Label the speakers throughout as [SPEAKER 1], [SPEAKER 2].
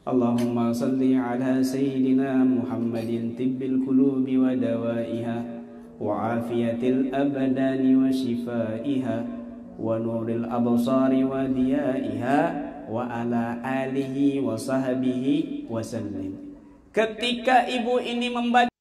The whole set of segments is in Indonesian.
[SPEAKER 1] Allahumma salli ala sayyidina Muhammadin tibbil qulubi wa dawaiha wa afiyatil abdani wa shifaiha wa nuril absari wa diyaiha wa ala alihi wa sahbihi wa sallim. Ketika ibu ini membaca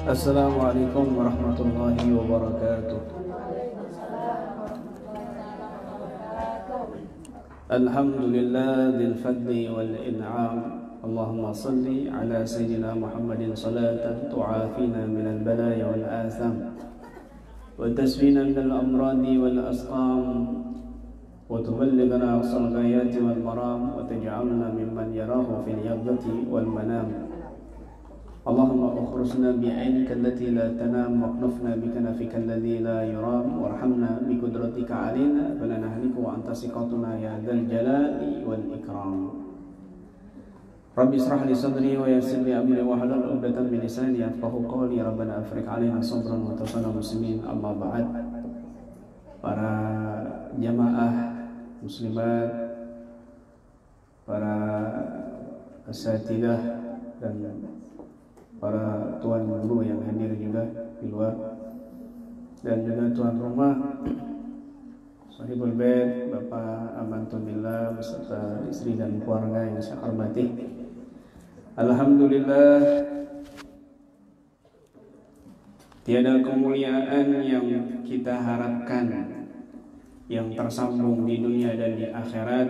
[SPEAKER 1] Assalamualaikum warahmatullahi wabarakatuh. Alhamdulillah dzil fadli wal in'am. Allahumma salli ala sayyidina Muhammadin salatan tu'afina minal balaya wal atham wa tasfina minal amradi wal asqam wa tuballighana aqsal ghayati wal maram wa taj'alna mimman yarahu fil yaqdati wal manam. Allahumma ukhrusna bi'ainika allati la tanam waqnafna bikanafika alladhi la yuram warhamna biqudratika alaina fala nahliku wa anta siqatuna ya dzal jalali wal ikram. Rabbi israh li sadri wa yassir li amri wa hlul 'uqdatam min lisani yafqahu qawli. Rabbana afriq 'alaina sabran wa tawaffana muslimin. Amma ba'd. Para jamaah muslimat, para asatidzah dan para tuan guru yang hadir juga di luar, dan juga tuan rumah, sahibul bait, Bapak Amantunillah beserta istri dan keluarga yang saya hormati. Alhamdulillah, tiada kemuliaan yang kita harapkan yang tersambung di dunia dan di akhirat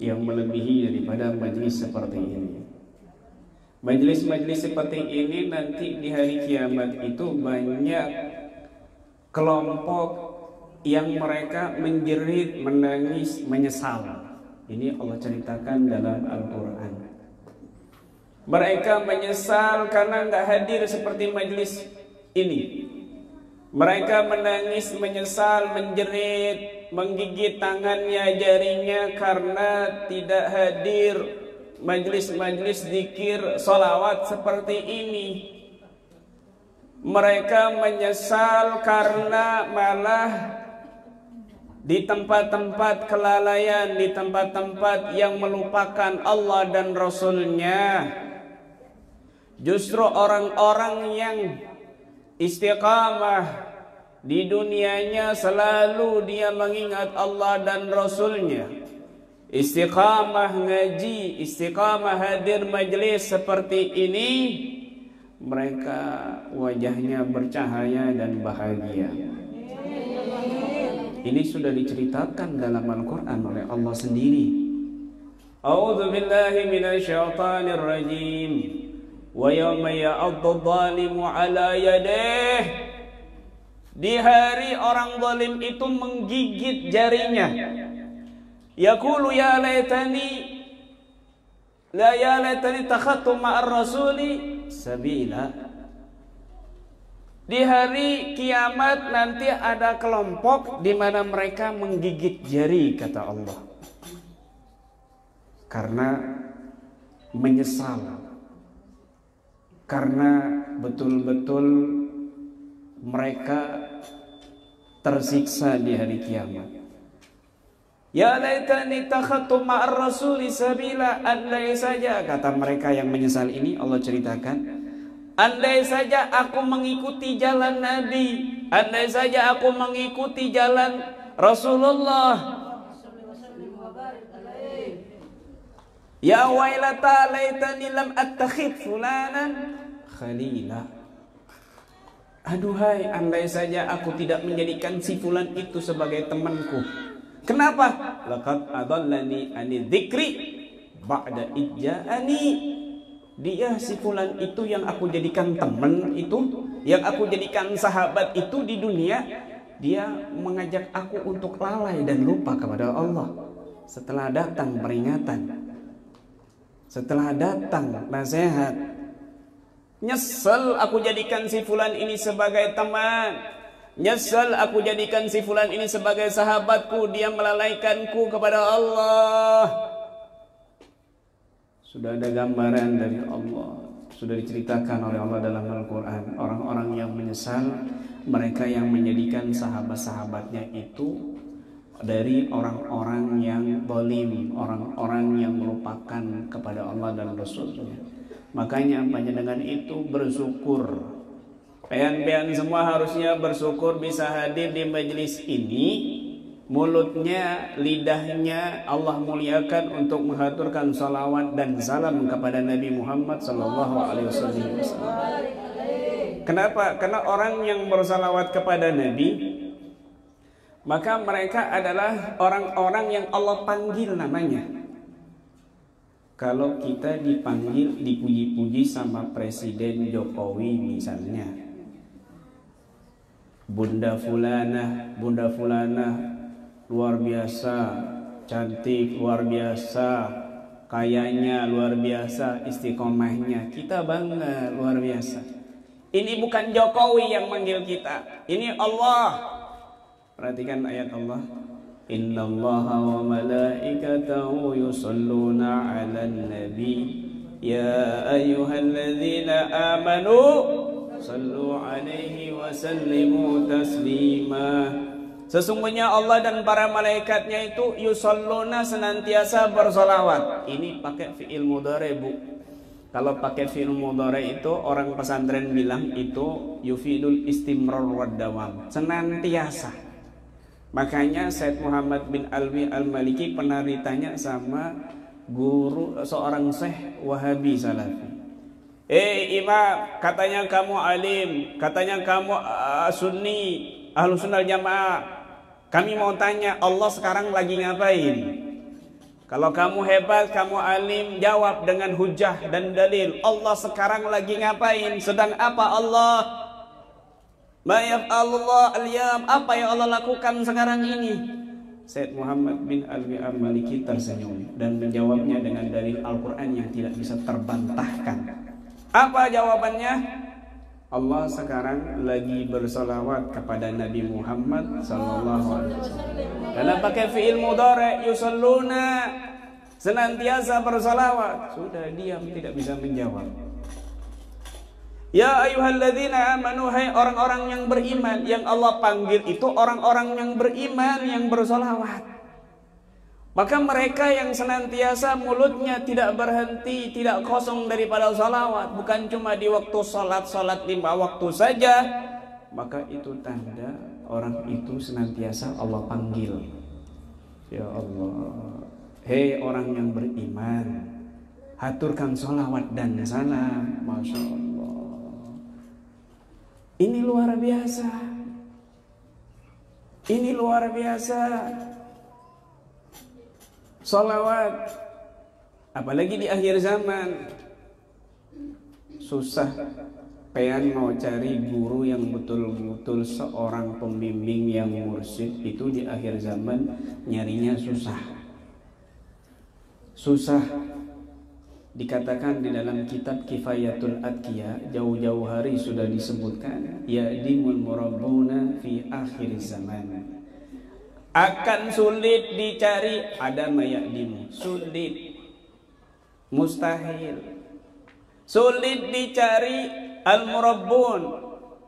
[SPEAKER 1] yang melebihi daripada majlis seperti ini. Majelis-majelis seperti ini nanti di hari kiamat itu banyak kelompok yang mereka menjerit, menangis, menyesal. Ini Allah ceritakan dalam Al-Quran. Mereka menyesal karena nggak hadir seperti majelis ini. Mereka menangis, menyesal, menjerit, menggigit tangannya, jarinya karena tidak hadir majlis-majlis zikir salawat seperti ini. Mereka menyesal karena malah di tempat-tempat kelalaian, di tempat-tempat yang melupakan Allah dan Rasulnya, justru orang-orang yang istiqamah di dunianya selalu dia mengingat Allah dan Rasulnya, istiqamah ngaji, istiqamah hadir majlis seperti ini, mereka wajahnya bercahaya dan bahagia. Ini sudah diceritakan dalam Al-Quran oleh Allah sendiri. A'udzu billahi minasyaitonir rajim. Wa yawma ya'addu dhalimu 'ala yadayhi. Di hari orang zalim itu menggigit jarinya. Yaqulu ya laitani takhattu ma'ar rasuli sabila. Di hari kiamat nanti ada kelompok di mana mereka menggigit jari, kata Allah, karena menyesal, karena betul-betul mereka tersiksa di hari kiamat. Ya laitani takhattu ma'ar rasuli sabila. Andai saja, kata mereka yang menyesal ini, Allah ceritakan, andai saja aku mengikuti jalan Nabi, andai saja aku mengikuti jalan Rasulullah. Ya wailata laitani lam attakhid fulanan khalila. Aduhai, andai saja aku tidak menjadikan si fulan itu sebagai temanku. Kenapa? Laqad adallani ani dzikri ba'da idja'ani. Dia si fulan itu yang aku jadikan teman itu, yang aku jadikan sahabat itu di dunia, dia mengajak aku untuk lalai dan lupa kepada Allah. Setelah datang peringatan, setelah datang nasihat, nyesel aku jadikan si fulan ini sebagai teman. Nyesel aku jadikan si fulan ini sebagai sahabatku, dia melalaikanku kepada Allah. Sudah ada gambaran dari Allah, sudah diceritakan oleh Allah dalam Al-Quran. Orang-orang yang menyesal, mereka yang menjadikan sahabat-sahabatnya itu dari orang-orang yang zalim, orang-orang yang melupakan kepada Allah dan Rasulnya. Makanya panjenengan itu bersyukur. Pean-pean semua harusnya bersyukur bisa hadir di majelis ini. Mulutnya, lidahnya Allah muliakan untuk mengaturkan salawat dan salam kepada Nabi Muhammad SAW. Kenapa? Karena orang yang bersalawat kepada Nabi, maka mereka adalah orang-orang yang Allah panggil namanya. Kalau kita dipanggil, dipuji-puji sama Presiden Jokowi misalnya, Bunda Fulana luar biasa, cantik luar biasa, kayanya luar biasa, istiqomahnya kita bangga luar biasa. Ini bukan Jokowi yang manggil kita, ini Allah. Perhatikan ayat Allah, innallaha wa malaikatahu yusalluna 'alan nabi ya ayyuhalladzina amanu sallu 'alaihi wa sallimu taslima. Sesungguhnya Allah dan para malaikatnya itu yusalluna, senantiasa bersolawat. Ini pakai fi'il mudhari, Bu. Kalau pakai fi'il mudhari itu orang pesantren bilang itu yufidul istimrar wad dawam, senantiasa. Makanya Said Muhammad bin Alwi Al-Maliki pernah ditanya sama guru seorang syekh Wahabi Salafi. Imam, katanya kamu alim, katanya kamu sunni, ahlu sunnah jamaah. Kami mau tanya, Allah sekarang lagi ngapain? Kalau kamu hebat, kamu alim, jawab dengan hujah dan dalil. Allah sekarang lagi ngapain? Sedang apa Allah? Ma yaf'alullah al-yam, apa yang Allah lakukan sekarang ini? Said Muhammad bin Alwi Al-Maliki tersenyum dan menjawabnya dengan dalil Al-Quran yang tidak bisa terbantahkan. Apa jawabannya? Allah sekarang lagi bersolawat kepada Nabi Muhammad SAW. Karena pakai fi'il mudhari, yusalluna, senantiasa bersolawat. Sudah diam, tidak bisa menjawab. Ya ayyuhalladzina amanu, hai orang-orang yang beriman. Yang Allah panggil itu orang-orang yang beriman, yang bersolawat. Maka mereka yang senantiasa mulutnya tidak berhenti, tidak kosong daripada salawat, bukan cuma di waktu salat 5 waktu saja, maka itu tanda orang itu senantiasa Allah panggil. Ya Allah, hei orang yang beriman, haturkan salawat dan salam. Masya Allah, ini luar biasa, ini luar biasa. Salawat, apalagi di akhir zaman, susah. Pengen mau cari guru yang betul-betul seorang pembimbing yang mursyid itu di akhir zaman nyarinya susah. Susah. Dikatakan di dalam kitab Kifayatul Atqiya, jauh-jauh hari sudah disebutkan, ya'dimul murabbuna fi akhir zaman. Akan sulit dicari, ada mayadimu, sulit, mustahil, sulit dicari al-murabbun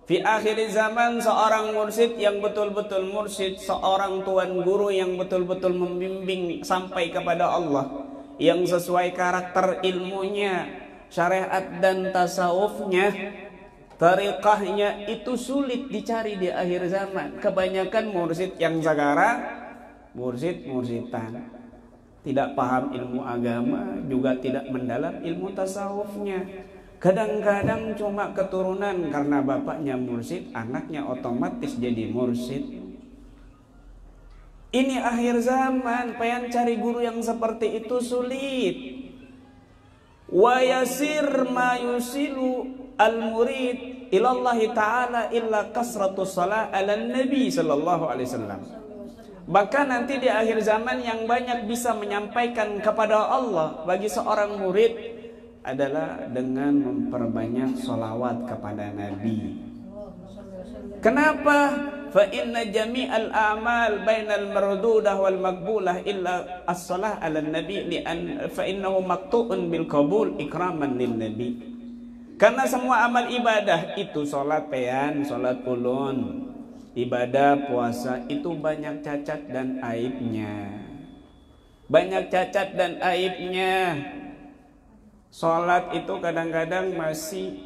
[SPEAKER 1] fi akhir zaman, seorang mursyid yang betul-betul mursyid, seorang tuan guru yang betul-betul membimbing sampai kepada Allah, yang sesuai karakter ilmunya, syariat dan tasawufnya, tariqahnya, itu sulit dicari di akhir zaman. Kebanyakan mursyid yang sekarang mursyid-mursyidan, tidak paham ilmu agama, juga tidak mendalam ilmu tasawufnya. Kadang-kadang cuma keturunan karena bapaknya mursyid, anaknya otomatis jadi mursyid. Ini akhir zaman, pengen cari guru yang seperti itu sulit. Wa yasir ma yusilu al-murid ilallahi ta'ala illa kasratus salat ala nabi sallallahu alaihi wasallam. Bahkan nanti di akhir zaman yang banyak bisa menyampaikan kepada Allah bagi seorang murid adalah dengan memperbanyak sholawat kepada Nabi. Kenapa? fa inna jami'al a'mal bainal mardudah wal maqbulah illa as-salah 'ala nabi fa innahu maqtu'un bil qabul ikraman lin nabi. Karena semua amal ibadah itu salat pean, salat ulun, ibadah puasa itu banyak cacat dan aibnya. Banyak cacat dan aibnya. Salat itu kadang-kadang masih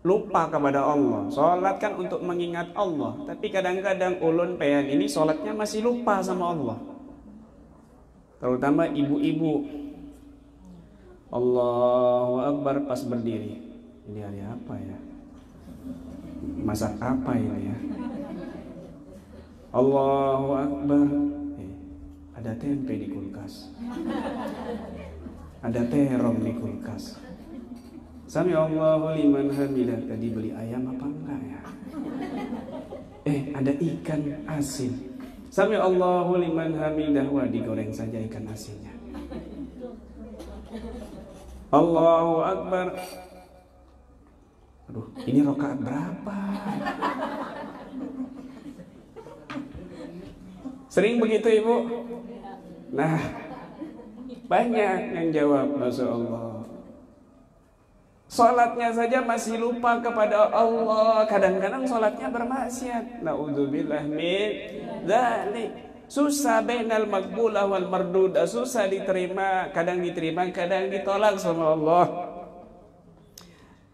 [SPEAKER 1] lupa kepada Allah. Salat kan untuk mengingat Allah, tapi kadang-kadang ulun pean ini salatnya masih lupa sama Allah. Terutama ibu-ibu. Allahu Akbar pas berdiri. Ini hari apa ya? Masak apa ini ya? Allahu Akbar. Ada tempe di kulkas. Ada terong di kulkas. Sami Allahu liman hamidah. Tadi beli ayam apa enggak ya? Ada ikan asin. Sami Allahu liman hamidah. Wah, digoreng saja ikan asinnya. Allahu Akbar. Aduh, ini rakaat berapa? Sering begitu Ibu? Nah, banyak yang jawab, Masya Allah. Salatnya saja masih lupa kepada Allah. Kadang-kadang salatnya bermaksiat. Na'udzubillah min dzalik. Susah bainal maqbulah wal mardudah. Susah diterima, kadang ditolak sama Allah.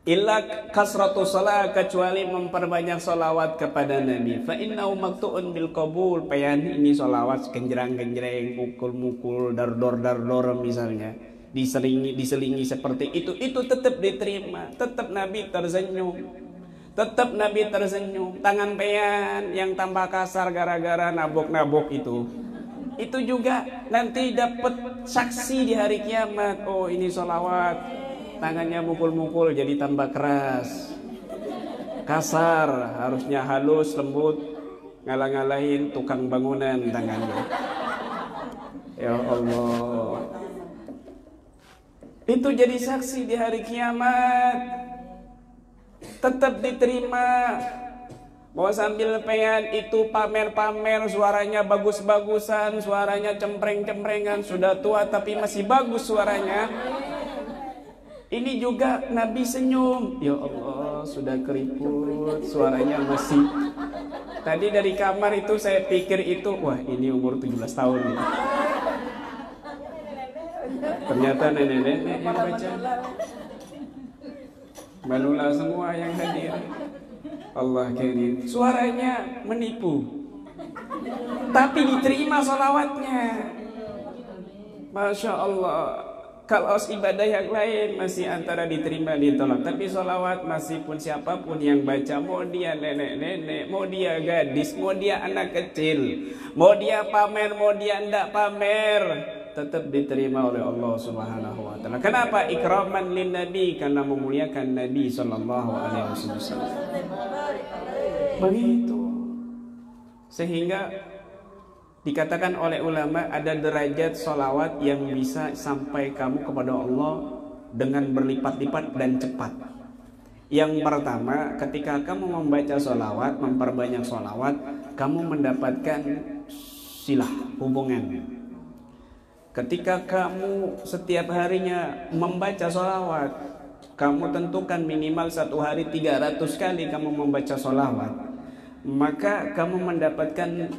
[SPEAKER 1] Illa kasratu salat, kecuali memperbanyak solawat kepada Nabi. Fa innahu maqtu'un bil qabul. Payan ini solawat genjreng-genjreng, mukul-mukul, dar-dor misalnya. Diselingi seperti itu tetap diterima. Tetap Nabi tersenyum. Tangan pean yang tambah kasar gara-gara nabok-nabok itu juga nanti dapat saksi di hari kiamat. Oh, ini solawat, tangannya mukul-mukul jadi tambah keras, kasar, harusnya halus, lembut, ngalah-ngalahin tukang bangunan tangannya. Ya Allah, itu jadi saksi di hari kiamat. Tetap diterima. Mau sambil pean itu pamer-pamer, suaranya bagus-bagusan, suaranya cempreng-cemprengan, sudah tua tapi masih bagus suaranya. Ini juga Nabi senyum. Ya Allah, sudah keriput, suaranya masih. Tadi dari kamar itu saya pikir itu, wah ini umur 17 tahun ini. Ternyata nenek-nenek yang baca. Manula semua yang hadir. Allah karim. Suaranya menipu, tapi diterima salawatnya. Masya Allah. Kalau ibadah yang lain masih antara diterima ditolak, tapi salawat masih pun siapapun yang baca, mau dia nenek-nenek, mau dia gadis, mau dia anak kecil, mau dia pamer, mau dia ndak pamer, tetap diterima oleh Allah Subhanahu wa taala. Kenapa? Ikraman lin Nabi, karena memuliakan Nabi sallallahu alaihi wasallam. Begitu. Sehingga dikatakan oleh ulama ada derajat solawat yang bisa sampai kamu kepada Allah dengan berlipat-lipat dan cepat. Yang pertama, ketika kamu membaca solawat, memperbanyak solawat, kamu mendapatkan silah, hubungan. Ketika kamu setiap harinya membaca solawat, kamu tentukan minimal satu hari 300 kali kamu membaca solawat, maka kamu mendapatkan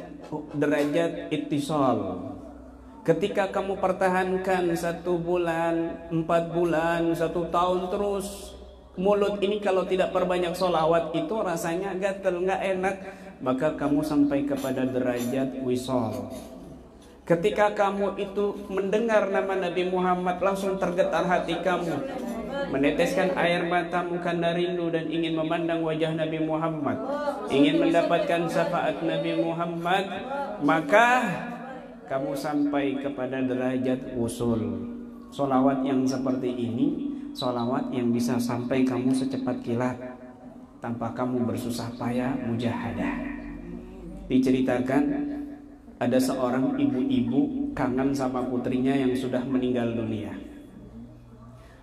[SPEAKER 1] derajat ittisal. Ketika kamu pertahankan 1 bulan, 4 bulan, 1 tahun terus, mulut ini kalau tidak perbanyak solawat itu rasanya gatel, nggak enak, maka kamu sampai kepada derajat wisal. Ketika kamu itu mendengar nama Nabi Muhammad, langsung tergetar hati kamu, meneteskan air matamu karena rindu dan ingin memandang wajah Nabi Muhammad, ingin mendapatkan syafaat Nabi Muhammad, maka kamu sampai kepada derajat wusul. Solawat yang seperti ini, solawat yang bisa sampai kamu secepat kilat tanpa kamu bersusah payah mujahadah. Diceritakan ada seorang ibu-ibu kangen sama putrinya yang sudah meninggal dunia.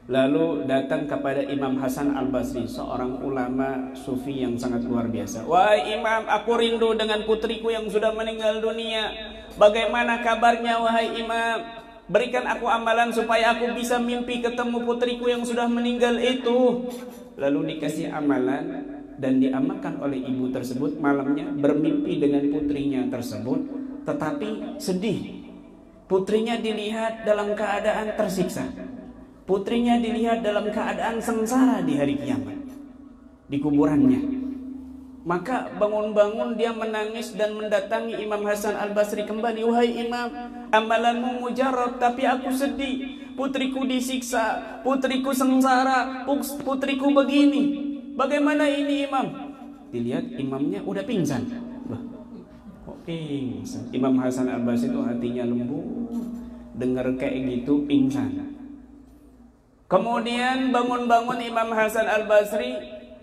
[SPEAKER 1] lalu datang kepada Imam Hasan Al-Basri, seorang ulama sufi yang sangat luar biasa. Wahai Imam, aku rindu dengan putriku yang sudah meninggal dunia. Bagaimana kabarnya wahai Imam? Berikan aku amalan supaya aku bisa mimpi ketemu putriku yang sudah meninggal itu. Lalu dikasih amalan dan diamalkan oleh ibu tersebut. Malamnya bermimpi dengan putrinya tersebut, tetapi sedih. Putrinya dilihat dalam keadaan tersiksa. Putrinya dilihat dalam keadaan sengsara di hari kiamat, di kuburannya. Maka bangun-bangun dia menangis dan mendatangi Imam Hasan Al-Basri kembali. Wahai Imam, amalanmu mujarab, tapi aku sedih. Putriku disiksa, putriku sengsara, putriku begini. Bagaimana ini Imam? Dilihat imamnya udah pingsan. Loh, kok pingsan? Imam Hasan Al-Basri itu hatinya lembut, dengar kayak gitu pingsan. Kemudian bangun-bangun Imam Hasan Al-Basri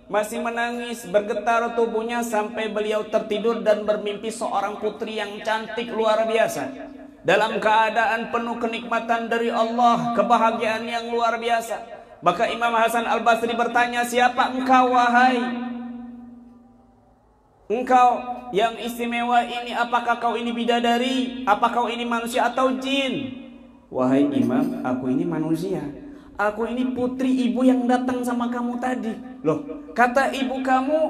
[SPEAKER 1] masih menangis, bergetar tubuhnya sampai beliau tertidur dan bermimpi seorang putri yang cantik luar biasa, dalam keadaan penuh kenikmatan dari Allah, kebahagiaan yang luar biasa. Maka Imam Hasan Al-Basri bertanya, siapa engkau wahai? Engkau yang istimewa ini, apakah kau ini bidadari? Apakah kau ini manusia atau jin? Wahai Imam, aku ini manusia. Aku ini putri ibu yang datang sama kamu tadi. Loh, kata ibu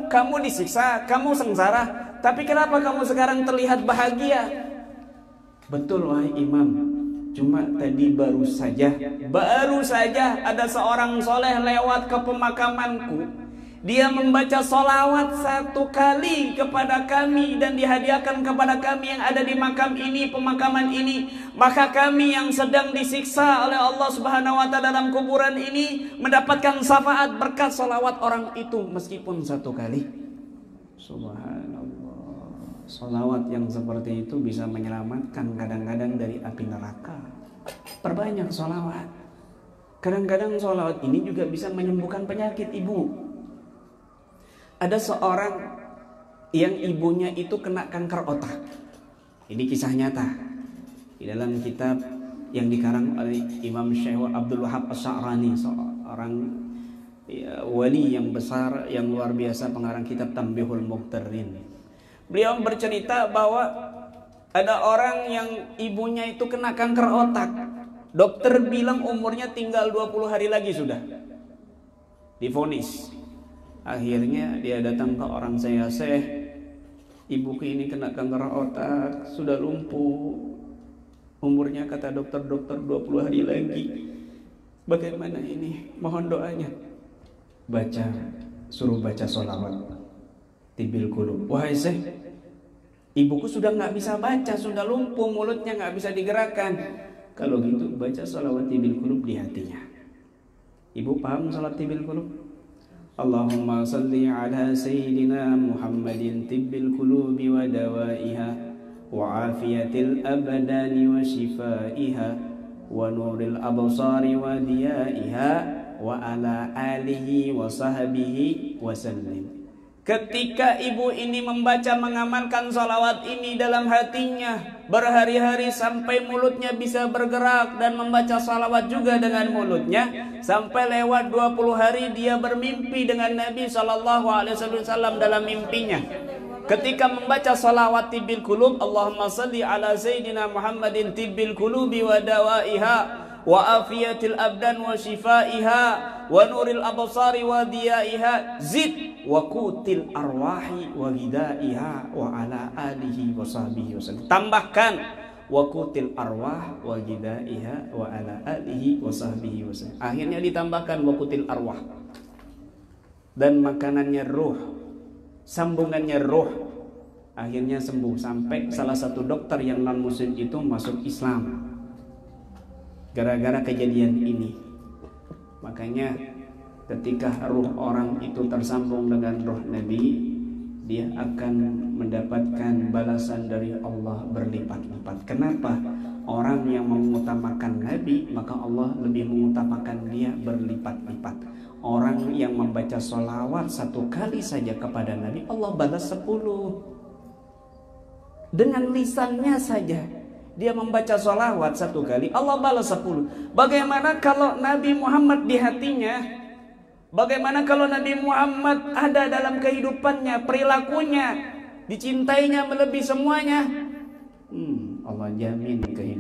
[SPEAKER 1] kamu disiksa, kamu sengsara. Tapi kenapa kamu sekarang terlihat bahagia? Betul wahai Imam, cuma tadi baru saja ada seorang soleh lewat ke pemakamanku. Dia membaca solawat 1 kali kepada kami dan dihadiahkan kepada kami yang ada di makam ini, pemakaman ini. Maka kami yang sedang disiksa oleh Allah Subhanahu wa Ta'ala dalam kuburan ini mendapatkan syafaat berkat solawat orang itu meskipun 1 kali. Subhanallah. Solawat yang seperti itu bisa menyelamatkan kadang-kadang dari api neraka. Perbanyak solawat. Kadang-kadang solawat ini juga bisa menyembuhkan penyakit ibu. Ada seorang yang ibunya itu kena kanker otak. Ini kisah nyata di dalam kitab yang dikarang oleh Imam Syekh Abdul Wahab Asy'arani, seorang wali yang besar yang luar biasa, pengarang kitab Tanbihul Muhtarin. Beliau bercerita bahwa ada orang yang ibunya itu kena kanker otak. Dokter bilang umurnya tinggal 20 hari lagi sudah divonis. Akhirnya dia datang ke orang saya, Syekh, ibuku ini kena kanker otak, sudah lumpuh. Umurnya kata dokter 20 hari lagi. Bagaimana ini? Mohon doanya. Suruh baca sholawat Tibil Qulub. Wahai Syekh, ibuku sudah nggak bisa baca, sudah lumpuh, mulutnya nggak bisa digerakkan. Kalau gitu baca sholawat Tibil Qulub di hatinya. Ibu paham sholat Tibil Qulub? Allahumma salli ala Sayyidina Muhammadin tibbil qulubi wa dawaiha wa afiyatil abdani wa shifaiha wa nuril absari wa diyaiha wa ala alihi wa sahbihi wa sallim. Ketika ibu ini membaca, mengamalkan salawat ini dalam hatinya berhari-hari sampai mulutnya bisa bergerak dan membaca salawat juga dengan mulutnya, sampai lewat 20 hari dia bermimpi dengan Nabi SAW dalam mimpinya. Ketika membaca salawat Tibil Qulub, Allahumma salli ala Sayyidina Muhammadin tibbil qulubi wa dawaiha wa afiyatil abdan wa shifaiha wa nuril absari wa diyaiha zid wa kutil arwahi wa gidaiha wa ala alihi wa sahbihi wasallam. Tambahkan wa kutil arwah wa gidaiha wa ala alihi wa sahbihi wasallam. Akhirnya ditambahkan wa kutil arwah, dan makanannya ruh, sambungannya ruh. Akhirnya sembuh sampai salah satu dokter yang non muslim itu masuk Islam gara-gara kejadian ini. Makanya ketika ruh orang itu tersambung dengan ruh Nabi, dia akan mendapatkan balasan dari Allah berlipat-lipat. Kenapa? Orang yang mengutamakan Nabi, maka Allah lebih mengutamakan dia berlipat-lipat. Orang yang membaca sholawat 1 kali saja kepada Nabi, Allah balas 10. Dengan lisannya saja Dia membaca sholawat 1 kali, Allah balas 10. Bagaimana kalau Nabi Muhammad di hatinya? Bagaimana kalau Nabi Muhammad ada dalam kehidupannya, perilakunya, dicintainya melebihi semuanya? Allah jamin kehidupan